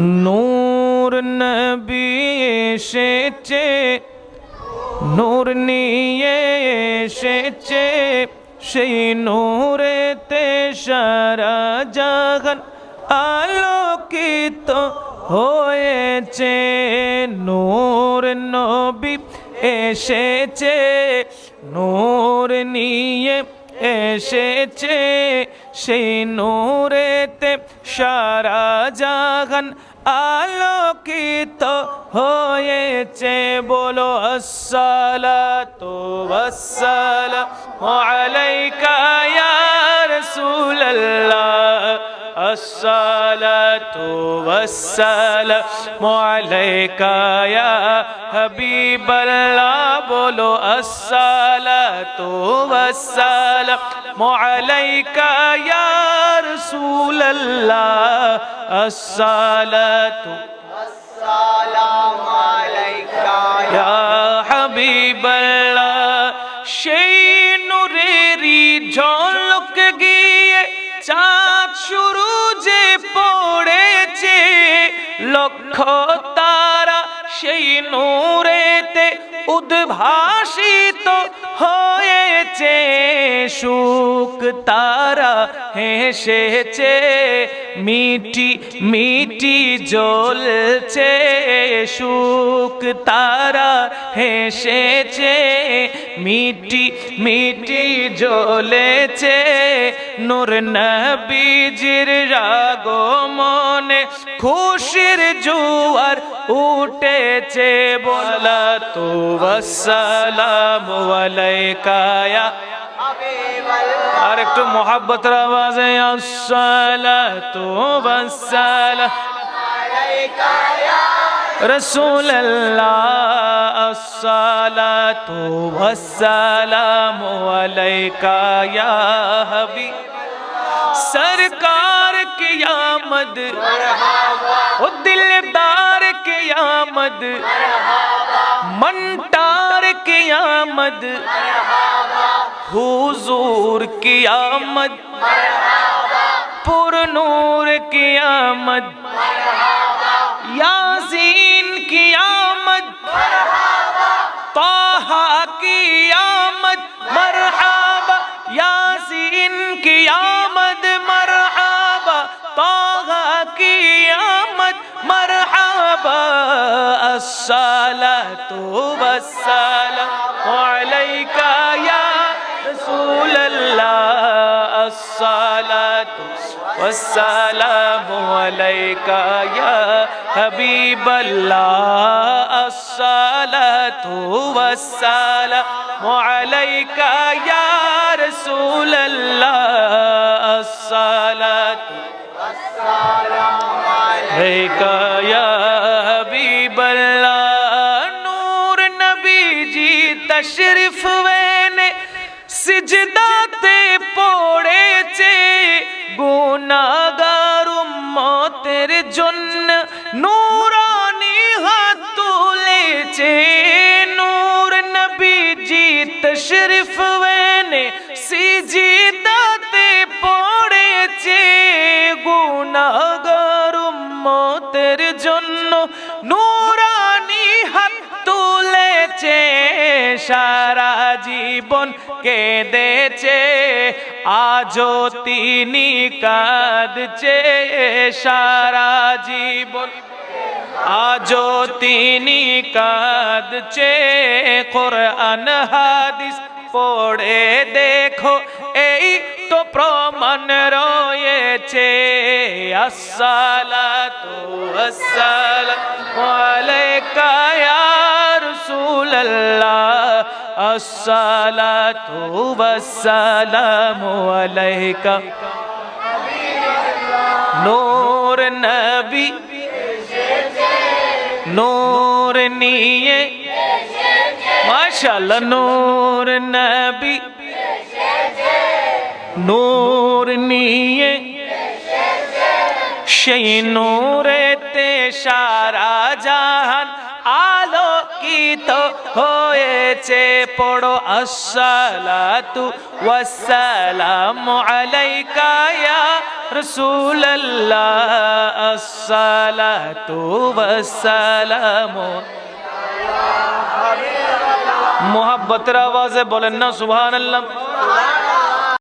নূর নবী এসেছে, নূর নিয়ে এসেছে, সেই নূরেতে সারা জাহান আলোকিত হয়েছে। নূর নবী এসেছে, নূর নিয়ে এসেছে, সেই নূরেতে সারা জাহান আলোকিত হয়েছে। বলো আসসালাতু ওয়াসসালামু আলাইকা ইয়া রাসূলুল্লাহ, আসসালাতু ওয়াসসালামু আলাইকা ইয়া হাবিবাল্লাহ। বলো আসসালাতু ওয়াসসালামু আলাইকা ইয়া রাসূলুল্লাহ, আসসালাতু ওয়াসসালামু আলাইকা ইয়া হাবিবাল্লাহ। সেই নূরেরই ঝলক গিয়ে চাঁদ সূরজে পড়েছে, লক্ষ তারা সেই নূরেতে উদ্ভাসিত হয়েছে। সুখ তারা হেসেছে, মিটি মিটি জ্বলছে। সুখ তারা হেসেছে, মিটি মিটি জ্বলেছে। নূর নবীজির আগমনে খুশির জোয়ার উঠেছে। বলাতু ওয়াসসালামু আলাইকা ইয়া হাবিবাল্লাহ। আর একটু মোহাব্বতের আওয়াজে আসসালাতু ওয়াসসালামু আলাইকা ইয়া রাসূলুল্লাহ, আসসালাতু ওয়াসসালামু আলাইকা ইয়া হাবিবাল্লাহ। सरकार की आमद ओ दिलदार की आमद, मंटार की आमद, हुजूर की आमद, पुरनूर की आमद, यासीन की आमद, ताहा की आमद, मरहबा यासीन की आमद, मरहबा ताहा की आमद, मरहबा। अस्सलातु वस्सलामु अलैका या रसूलल्लाह, अस्सलातु वस्सलामु अलैका या हबीबल्लाह, अस्सलातु वस्सलामु अलैका या रसूलल्लाह, अस्सलातु वस्सलामु अलैका या हबीबल्लाह। नूर नबी जी तशरीफ वेने सिजदाते पड़ेছে, গুনাহগার উম্মতের জন্য নূরানি হাত তুলেছে। নূর নবীজি তশরিফ এনে সিজদাতে পড়েছে, গুনাহগার উম্মতের জন্য নূরানি হাত তুলেছে। সারা জীবন কেঁদেছে, আজও তিনি কাঁদছে। সারা জীবন আজও তিনি কাঁদছে। কোরআন হাদিস পড়ে দেখো, এই তো প্রমাণ রয়েছে। আসসালাতু ওয়াসসালামু আলাইকা ইয়া রাসূলুল্লাহ, আসসালাতু ওয়াসসালামু আলাইকা নূর নবী নূর নিয়ে, মাশাআল্লাহ। নূর নবী নূর নিয়ে, সেই নূরেতে সারা জাহান আলোকিত হয়েছে। পড়ো আসসালাতু ওয়াসসালামু আলাইকা ইয়া রাসূলুল্লাহ আসসালাতু ওয়াসসালামু মুহাব্বতের আওয়াজে বলেন না সুবহানাল্লাহ।